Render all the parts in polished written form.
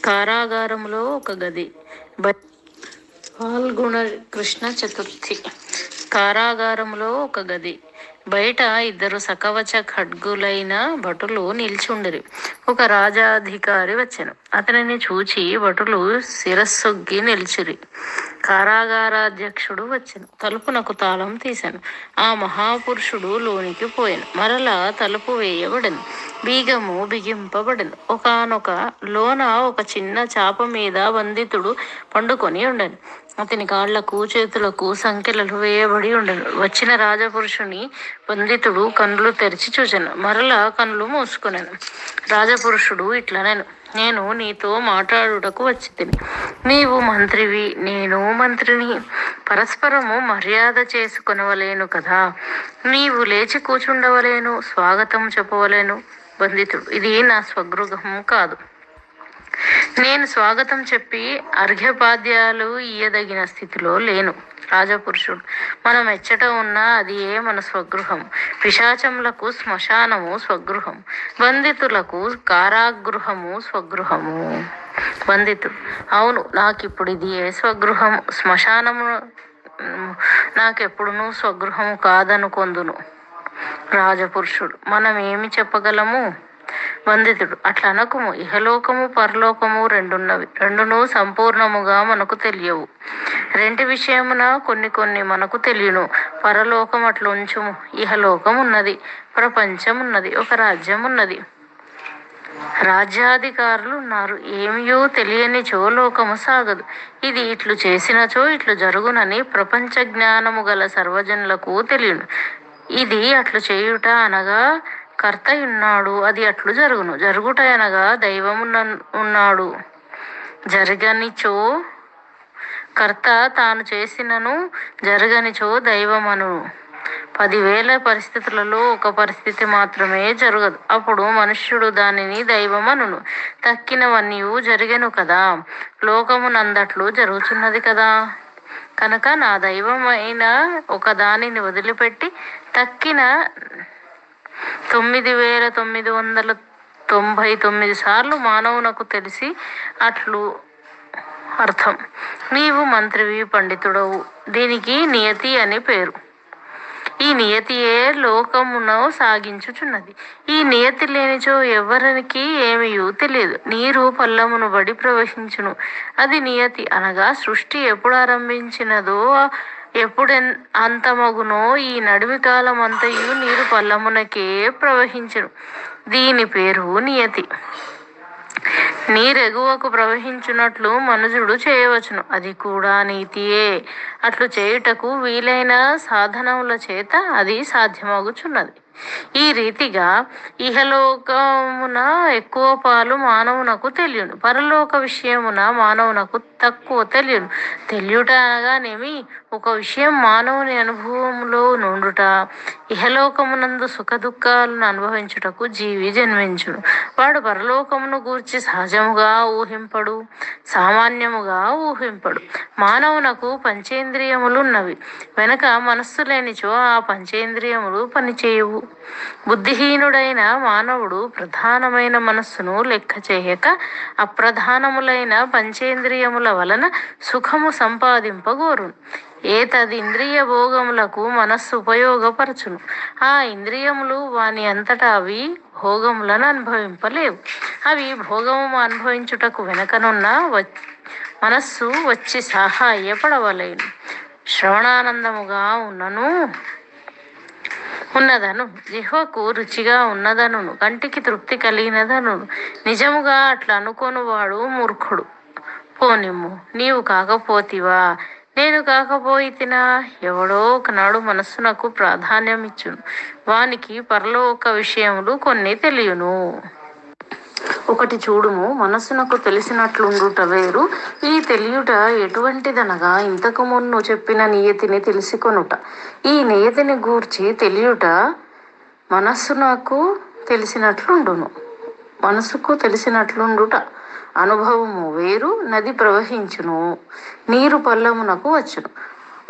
కారాగారంలో ఒక గది. ఫాల్గుణ కృష్ణ చతుర్థి. కారాగారంలో ఒక గది. బయట ఇద్దరు సకవచ ఖడ్గులైన భటులు నిల్చుండిరి. ఒక రాజాధికారి వచ్చెను. అతనిని చూచి భటులు శిరస్సొగ్గి నిలిచిరి. కారాగారాధ్యక్షుడు వచ్చెను. తలుపునకు తాళం తీసెను. ఆ మహాపురుషుడు లోనికి పోయెను. మరలా తలుపు వేయబడెను. బీగము బిగింపబడెను. ఒకానొక లోన ఒక చిన్న చాప మీద బంధితుడు పండుకొని ఉండెను. అతని కాళ్లకు చేతులకు సంకెలలు వేయబడి ఉండెను. వచ్చిన రాజపురుషుని బంధితుడు కన్నులు తెరిచి చూచెను. మరలా కన్నులు మూసుకొనెను. రాజపురుషుడు ఇట్లనెను, నేను నీతో మాట్లాడుటకు వచ్చితిని. నీవు మంత్రివి, నేను మంత్రిని. పరస్పరము మర్యాద చేసుకొనవలేను కదా. నీవు లేచి కూర్చుండవలేను, స్వాగతం చెప్పవలేను. బంధితుడు, ఇది నా స్వగృహం కాదు. నేను స్వాగతం చెప్పి అర్ఘ్యపాద్యాలు ఇయ్యదగిన స్థితిలో లేను. రాజపురుషుడు, మనం ఎచ్చట ఉన్నా అది మన స్వగృహం. పిశాచములకు శ్మశానము స్వగృహం, బంధితులకు కారాగృహము స్వగృహము. బంధితుడు, అవును, నాకిప్పుడు ఇది స్వగృహము. శ్మశానము నాకెప్పుడునూ స్వగృహము కాదనుకొందును. రాజపురుషుడు, మనం ఏమి చెప్పగలము? బంధితుడు, అట్లా అనకుము. ఇహలోకము పరలోకము రెండున్నవి. రెండును సంపూర్ణముగా మనకు తెలియవు. రెంటి విషయమున కొన్ని కొన్ని మనకు తెలియను. పరలోకం అట్లుంచుము. ఇహలోకం ఉన్నది, ప్రపంచం ఉన్నది, ఒక రాజ్యం ఉన్నది, రాజ్యాధికారులు ఉన్నారు. ఏమియో తెలియనిచో లోకము సాగదు. ఇది ఇట్లు చేసినచో ఇట్లు జరుగునని ప్రపంచ జ్ఞానము గల సర్వజనులకు తెలియను. ఇది అట్లు చేయుట అనగా కర్త ఉన్నాడు, అది అట్లు జరుగును. జరుగుట అనగా దైవము ఉన్నాడు. జరగనిచో కర్త తాను చేసినను, జరగనిచో దైవమను. 10,000 పరిస్థితులలో ఒక పరిస్థితి మాత్రమే జరగదు. అప్పుడు మనుష్యుడు దానిని దైవమనును. తక్కినవన్నీ జరిగెను కదా. లోకమునందట్లు జరుగుతున్నది కదా. కనుక నా దైవమైన ఒక దానిని వదిలిపెట్టి తక్కిన 9,999 సార్లు మానవునకు తెలిసి అట్లు అర్థం. నీవు మంత్రివి, పండితుడవు. దీనికి నియతి అని పేరు. ఈ నియతియే లోకమును సాగించుచున్నది. ఈ నియతి లేనిచో ఎవరికి ఏమీయూ తెలియదు. నీరు పల్లమును బడి ప్రవహించును, అది నియతి. అనగా సృష్టి ఎప్పుడు ఆరంభించినదో ఎప్పుడు అంతమగునో ఈ నడిమి కాలం అంతయు నీరు పల్లమునకే ప్రవహించును. దీని పేరు నియతి. నీరెగువకు ప్రవహించున్నట్లు మనుజుడు చేయవచ్చును, అది కూడా నీతియే. అట్లు చేయుటకు వీలైన సాధనముల చేత అది సాధ్యమగుచున్నది. ఈ రీతిగా ఇహలోకమున ఎక్కువ పాలు మానవునకు తెలియను, పరలోక విషయమున మానవునకు తక్కువ తెలియను. తెలియుట అనగానేమి? ఒక విషయం మానవుని అనుభవములో నుండుట. ఇహలోకమునందు సుఖ దుఃఖాలను అనుభవించుటకు జీవి జన్మించును. వాడు పరలోకమును గూర్చి సహజముగా ఊహింపడు, సామాన్యముగా ఊహింపడు. మానవునకు పంచేంద్రియములున్నవి. వెనక మనస్సు లేనిచో ఆ పంచేంద్రియములు పనిచేయవు. బుద్ధిహీనుడైన మానవుడు ప్రధానమైన మనస్సును లెక్క చేయక అప్రధానములైన పంచేంద్రియముల వలన సుఖము సంపాదింపగోరును. ఏతదింద్రియ భోగములకు మనస్సు ఉపయోగపరచును. ఆ ఇంద్రియములు వాని అంతటా అవి భోగములను అనుభవింపలేవు. అవి భోగము అనుభవించుటకు వెనకనున్న మనస్సు వచ్చి సహాయపడవలేను. శ్రవణానందముగా ఉన్నదను, జిహ్వకు రుచిగా ఉన్నదను, కంటికి తృప్తి కలిగినదను. నిజముగా అట్లా అనుకొను వాడు మూర్ఖుడు. పోనిమ్ము, నీవు కాకపోతివా, నేను కాకపోయితినా? ఎవడో ఒకనాడు మనస్సునకు ప్రాధాన్యం ఇచ్చును. వానికి పరలోక విషయములు కొన్ని తెలియను. ఒకటి చూడుము, మనస్సునకు తెలిసినట్లుండుట వేరు, ఈ తెలియుట ఎటువంటిదనగా ఇంతకు మున్ను చెప్పిన నియతిని తెలుసుకొనుట. ఈ నియతిని గూర్చి తెలియుట మనస్సుకు తెలిసినట్లుండుట. అనుభవము వేరు. నది ప్రవహించును, నీరు పల్లమునకు వచ్చును.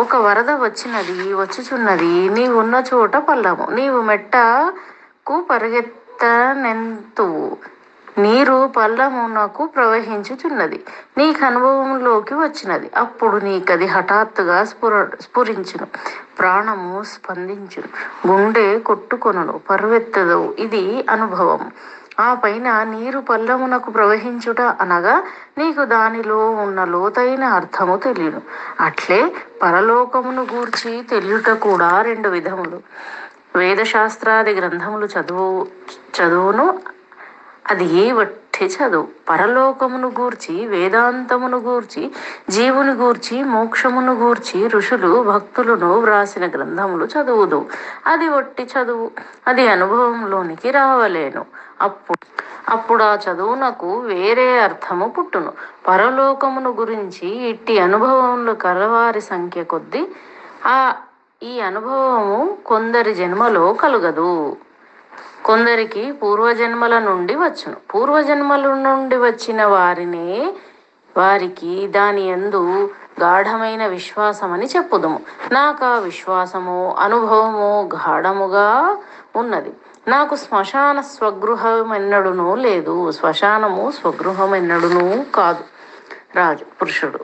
ఒక వరద వచ్చుచున్నది, నీవున్న చోట పల్లము. నీవు మెట్టకు పరిగెత్తనెంతువు, నీరు పల్లమునకు ప్రవహించుచున్నది, నీకు అనుభవంలోకి వచ్చినది. అప్పుడు నీకది హఠాత్తుగా స్ఫురించును, ప్రాణము స్పందించును, గుండె కొట్టుకొనును, పరువెత్తదవు. ఇది అనుభవం. ఆ పైన నీరు పల్లమునకు ప్రవహించుట అనగా నీకు దానిలో ఉన్న లోతైన అర్థము తెలియను. అట్లే పరలోకమును గూర్చి తెలియుట కూడా రెండు విధములు. వేదశాస్త్రాది గ్రంథములు చదువును, అది వట్టి చదువు. పరలోకమును గూర్చి, వేదాంతమును గూర్చి, జీవుని గూర్చి, మోక్షమును గూర్చి ఋషులు భక్తులను వ్రాసిన గ్రంథములు చదువుదు, అది వట్టి చదువు. అది అనుభవంలోనికి రావలేను. అప్పుడు ఆ చదువునకు వేరే అర్థము పుట్టును. పరలోకమును గురించి ఇట్టి అనుభవములు కలవారి సంఖ్య కొద్దీ ఈ అనుభవము కొందరి జన్మలో కలుగదు, కొందరికి పూర్వజన్మల నుండి వచ్చును. పూర్వజన్మల నుండి వచ్చిన వారికి దాని యందు గాఢమైన విశ్వాసమని చెప్పుదుము. నాకు ఆ విశ్వాసము, అనుభవము గాఢముగా ఉన్నది. నాకు శ్మశాన స్వగృహమెన్నడునూ లేదు, శ్మశానము స్వగృహమెన్నడునూ కాదు. రాజు పురుషుడు: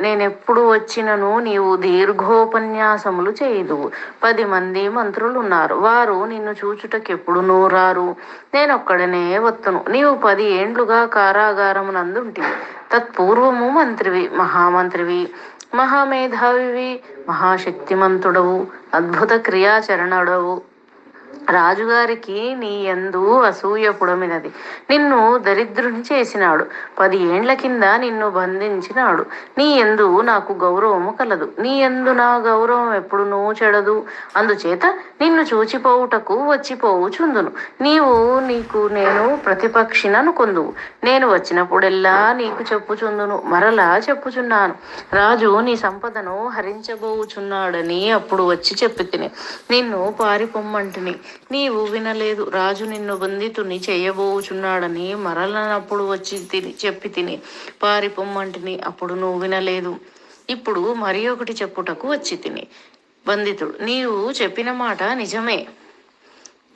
నేనెప్పుడు వచ్చినను నీవు దీర్ఘోపన్యాసములు చేయుదువు. 10 మంది మంత్రులున్నారు, వారు నిన్ను చూచుటకెప్పుడునూ రారు, నేనొక్కడనే వత్తును. నీవు 10 ఏండ్లుగా కారాగారమునందుంటివి. తత్పూర్వము మంత్రివి, మహామంత్రివి, మహామేధావివి, మహాశక్తిమంతుడవు, అద్భుత క్రియాచరణుడవు. రాజుగారికి నీ యందు అసూయ పుడమినది. నిన్ను దరిద్రుని చేసినాడు. 10 ఏండ్ల కింద నిన్ను బంధించినాడు. నీ యందు నాకు గౌరవము కలదు, నీ యందు నా గౌరవం ఎప్పుడునూ చెడదు. అందుచేత నిన్ను చూచిపోవుటకు వచ్చిపోవుచుందును. నీకు నేను ప్రతిపక్షిననుకొందువు. నేను వచ్చినప్పుడెల్లా నీకు చెప్పుచుందును. మరలా చెప్పుచున్నాను, రాజు నీ సంపదను హరించబోవుచున్నాడని అప్పుడు వచ్చి చెప్పితిని. నిన్ను పారిపొమ్మంటిని, నీవు వినలేదు. రాజు నిన్ను బంధితుని చేయబోచున్నాడని మరలనప్పుడు వచ్చి చెప్పి తిని పారిపొమ్మంటిని, అప్పుడు నువ్వు వినలేదు. ఇప్పుడు మరి ఒకటి చెప్పుటకు వచ్చి తిని. బంధితుడు: నీవు చెప్పిన మాట నిజమే,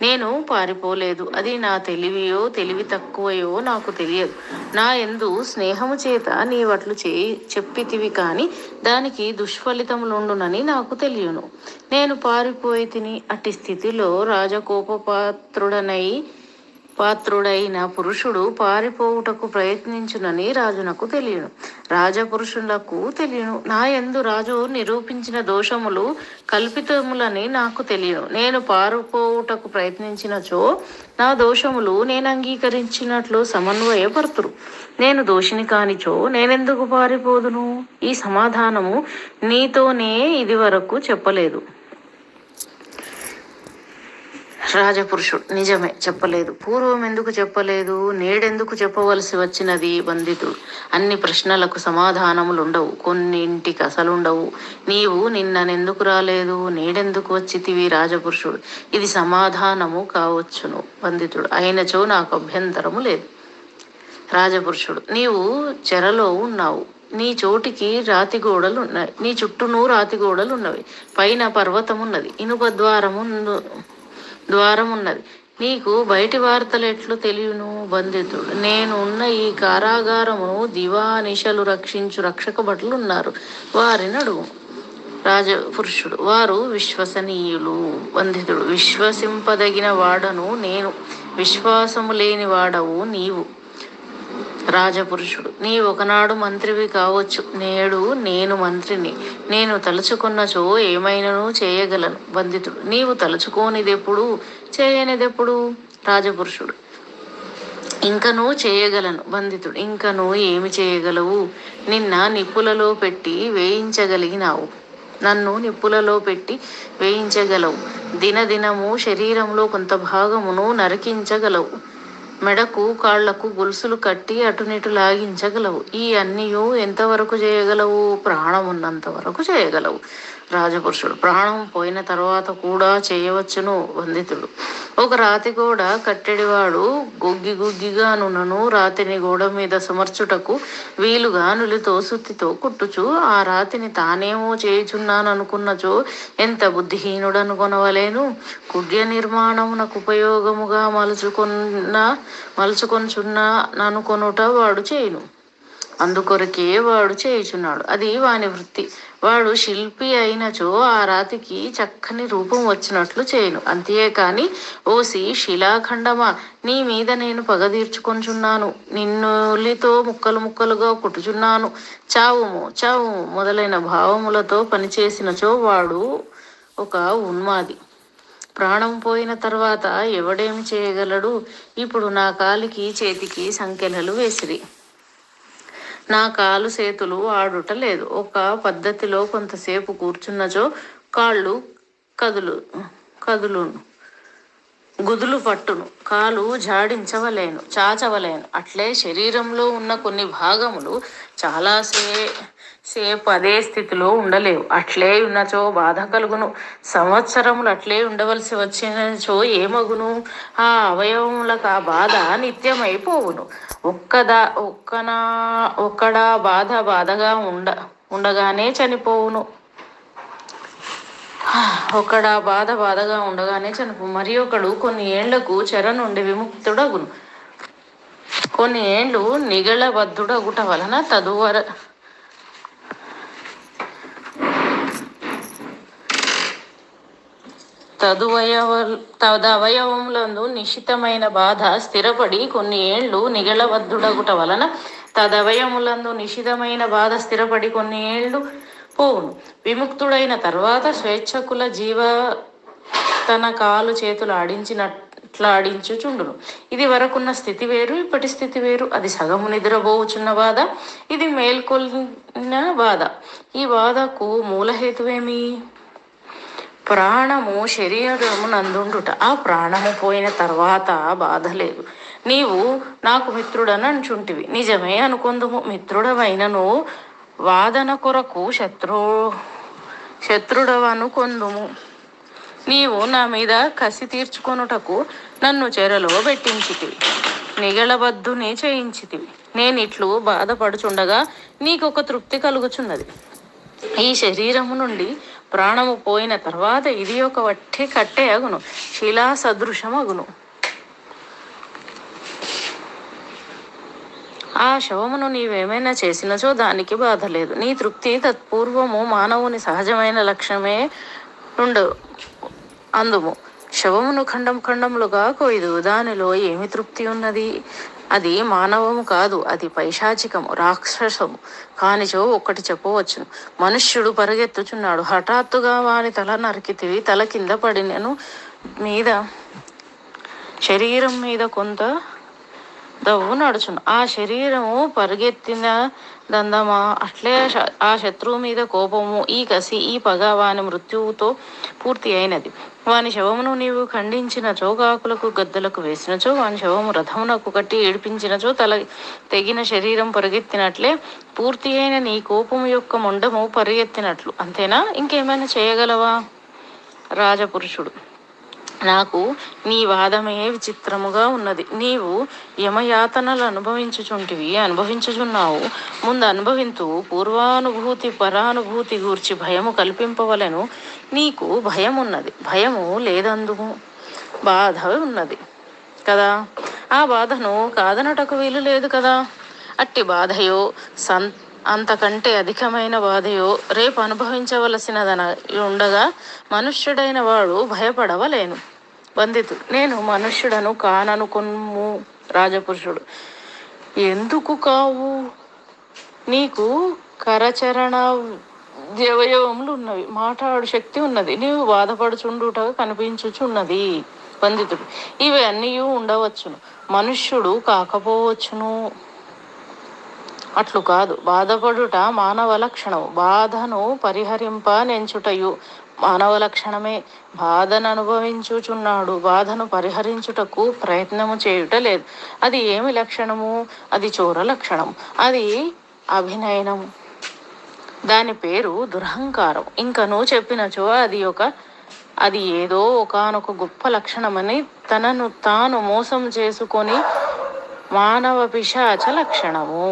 నేను పారిపోలేదు. అది నా తెలివి తక్కువయో నాకు తెలియదు. నా యందు స్నేహము చేత నీవట్లు చెప్పితివి కాని దానికి దుష్ఫలితములుండునని నాకు తెలియను. నేను పారిపోయి తిని. అట్టి స్థితిలో పాత్రుడైన పురుషుడు పారిపోవుటకు ప్రయత్నించునని రాజునకు తెలియను, రాజపురుషులకు తెలియను. నా యందు రాజు నిరూపించిన దోషములు కల్పితములని నాకు తెలియను. నేను పారిపోవుటకు ప్రయత్నించినచో నా దోషములు నేను అంగీకరించినట్లు సమన్వయపరుతురు. నేను దోషిని కానిచో నేనెందుకు పారిపోదును? ఈ సమాధానము నీతోనే ఇది వరకు చెప్పలేదు. రాజపురుషుడు: నిజమే, చెప్పలేదు. పూర్వం ఎందుకు చెప్పలేదు? నేడెందుకు చెప్పవలసి వచ్చినది? బంధితుడు: అన్ని ప్రశ్నలకు సమాధానములుండవు, కొన్నింటికి అసలుండవు. నీవు నిన్ననెందుకు రాలేదు, నేడెందుకు వచ్చితివి? రాజపురుషుడు: ఇది సమాధానము కావచ్చును. బంధితుడు: అయినచో నాకు అభ్యంతరము లేదు. రాజపురుషుడు: నీవు చెరలో ఉన్నావు. నీ చోటికి రాతి గోడలున్నాయి, నీ చుట్టూను రాతి గోడలున్నవి, పైన పర్వతమున్నది, ఇనుప ద్వారమున్నది. నీకు బయటి వార్తలు ఎట్లు తెలియను? బంధితుడు: నేనున్న ఈ కారాగారమును దివానిశలు రక్షించు రక్షక భటులున్నారు, వారిని అడుగు. రాజపురుషుడు: వారు విశ్వసనీయులు. బంధితుడు: విశ్వసింపదగిన వాడను నేను, విశ్వాసము లేని వాడవు నీవు. రాజపురుషుడు: నీ ఒకనాడు మంత్రివి కావచ్చు, నేడు నేను మంత్రిని. నేను తలుచుకున్నచో ఏమైనను చేయగలను. బంధితుడు: నీవు తలుచుకోనిదెప్పుడు, చేయనిదెప్పుడు? రాజపురుషుడు: ఇంకనూ చేయగలను. బంధితుడు: ఇంకనూ ఏమి చేయగలవు? నన్ను నిప్పులలో పెట్టి వేయించగలవు. దినదినము శరీరంలో కొంత భాగమును నరికించగలవు. మెడకు కాళ్లకు గొలుసులు కట్టి అటునిటు లాగించగలవు. ఈ అన్నీయు ఎంతవరకు చేయగలవు? ప్రాణమున్నంత వరకు చేయగలవు. రాజపురుషుడు. ప్రాణం పోయిన తర్వాత కూడా చేయవచ్చును వందితుడు. ఒక రాతి గోడ కట్టెడివాడు గుగ్గిగానునను రాతిని గోడ మీద సమర్చుటకు వీలుగా నులితో సుత్తితో కుట్టుచు ఆ రాతిని తానేమో చేయుచున్నాననుకున్నచో ఎంత బుద్ధిహీనుడనుకొనవలేను. కుడ్య నిర్మాణమునకు ఉపయోగముగా మలుచుకొనుచున్నాననుకొనుట వాడు చేయును. అందుకొరకే వాడు చేయుచున్నాడు. అది వాని వృత్తి. వాడు శిల్పి అయినచో ఆ రాతికి చక్కని రూపం వచ్చినట్లు చేయును. అంతేకాని ఓసి శిలాఖండమా, నీ మీద నేను పగ తీర్చుకొనుచున్నాను, నిన్నులితో ముక్కలు ముక్కలుగా కుట్టుచున్నాను, చావుము చావుము మొదలైన భావములతో పనిచేసినచో వాడు ఒక ఉన్మాది. ప్రాణం పోయిన తర్వాత ఎవడేమి చేయగలడు? ఇప్పుడు నా కాలికి చేతికి సంకెలలు వేసిరి. నా కాలు చేతులు ఆడుట లేదు. ఒక పద్ధతిలో కొంతసేపు కూర్చున్నచో కాళ్ళు కదులును, గుదులు పట్టును, కాలు జాడించవలేను, చాచవలేను. అట్లే శరీరంలో ఉన్న కొన్ని భాగములు సేపు అదే స్థితిలో ఉండలేవు. అట్లే ఉన్నచో బాధ కలుగును. సంవత్సరములు అట్లే ఉండవలసి వచ్చినచో ఏమగును? ఆ అవయవములకు ఆ బాధ నిత్యమైపోవును. ఒక్కడా బాధగా ఉండగానే చనిపోవును. బాధగా ఉండగానే చనిపో. మరి ఒకడు కొన్ని ఏండ్లకు చెర నుండి విముక్తుడగును. కొన్ని ఏండ్లు నిగళబద్ధుడగుట వలన తదవయవములందు నిశితమైన బాధ స్థిరపడి కొన్ని ఏండ్లు నిగళబద్ధుడగుట వలన తదవయములందు నిశితమైన బాధ స్థిరపడి కొన్ని ఏండ్లు పోవును. విముక్తుడైన తర్వాత స్వేచ్ఛకుల జీవ తన కాలు చేతులు ఆడించుచుండును. ఇది వరకున్న స్థితి వేరు, ఇప్పటి స్థితి వేరు. అది సగము నిద్రపోవుచున్న బాధ, ఇది మేల్కొల్లిన బాధ. ఈ బాధకు మూలహేతువేమి? ప్రాణము శరీరము నందుండుట. ఆ ప్రాణము పోయిన తర్వాత బాధ లేదు. నీవు నాకు మిత్రుడని అంచుంటివి, నిజమే అనుకొందుము. మిత్రుడవైనను వాదన కొరకు శత్రుడవనుకొందుము. నీవు నా మీద కసి తీర్చుకొనుటకు నన్ను చెరలో పెట్టించితివి, నిగళబద్ధుని చేయించితివి. నేనిట్లు బాధపడుచుండగా నీకొక తృప్తి కలుగుచున్నది. ఈ శరీరము నుండి ప్రాణము పోయిన తర్వాత ఇది ఒక వట్టి కట్టె అగును, శిలా సదృశమగును. ఆ శవమును నీవేమైనా చేసినచో దానికి బాధ లేదు. నీ తృప్తి తత్పూర్వము మానవుని సహజమైన లక్ష్యమే అందుము. శవమును ఖండములుగా కొయ్యదు, దానిలో ఏమి తృప్తి ఉన్నది? అది మానవము కాదు, అది పైశాచికము, రాక్షసము. కానిచో ఒక్కటి చెప్పవచ్చును. మనుష్యుడు పరిగెత్తుచున్నాడు, హఠాత్తుగా వాని తల నరికితివి, తల కింద పడినను శరీరం మీద కొంత దవ్వు నడుచును. ఆ శరీరము పరిగెత్తిన దందమా? అట్లే ఆ శత్రువు మీద కోపము, ఈ కసి, ఈ పగ వాని మృత్యువుతో పూర్తి అయినది. వాని శవమును నీవు ఖండించినచో, కాకులకు గద్దలకు వేసినచో, వాని శవము రథమునకు కట్టి ఏడిపించినచో తల తెగిన శరీరం పరిగెత్తినట్లే పూర్తి అయిన నీ కోపము యొక్క మొండము పరిగెత్తినట్లు. అంతేనా? ఇంకేమైనా చేయగలవా? రాజపురుషుడు: నాకు నీ వాదమే విచిత్రముగా ఉన్నది. నీవు యమయాతనలు అనుభవించుచున్నావు. ముందు అనుభవింతు. పూర్వానుభూతి పరానుభూతి గూర్చి భయము కల్పింపవలెను. నీకు భయం ఉన్నది, భయము లేదందుము. బాధ ఉన్నది కదా, ఆ బాధను కాదనటకు వీలు లేదు కదా. అట్టి బాధయో అంతకంటే అధికమైన బాధయో రేపు అనుభవించవలసినదన ఉండగా మనుష్యుడైన వాడు భయపడవలేను. వందితు: నేను మనుష్యుడను కాననుకొమ్ము. రాజపురుషుడు: ఎందుకు కావు? నీకు కరచరణ అవయవములు ఉన్నవి, మాట్లాడు శక్తి ఉన్నది, నీవు బాధపడుచుండుట కనిపించుచున్నది. వందితుడు: ఇవి అన్నీ ఉండవచ్చును, మనుష్యుడు కాకపోవచ్చును. అట్లు కాదు, బాధపడుట మానవ లక్షణము, బాధను పరిహరింప నెంచుటయు మానవ లక్షణమే. బాధను అనుభవించుచున్నాడు, బాధను పరిహరించుటకు ప్రయత్నము చేయుట లేదు. అది ఏమి లక్షణము? అది చోర లక్షణము, అది అభినయనము. దాని పేరు దురహంకారం. ఇంకా నువ్వు చెప్పినచో అది ఏదో ఒకానొక గొప్ప లక్షణమని తనను తాను మోసం చేసుకొని మానవ పిశాచ లక్షణము.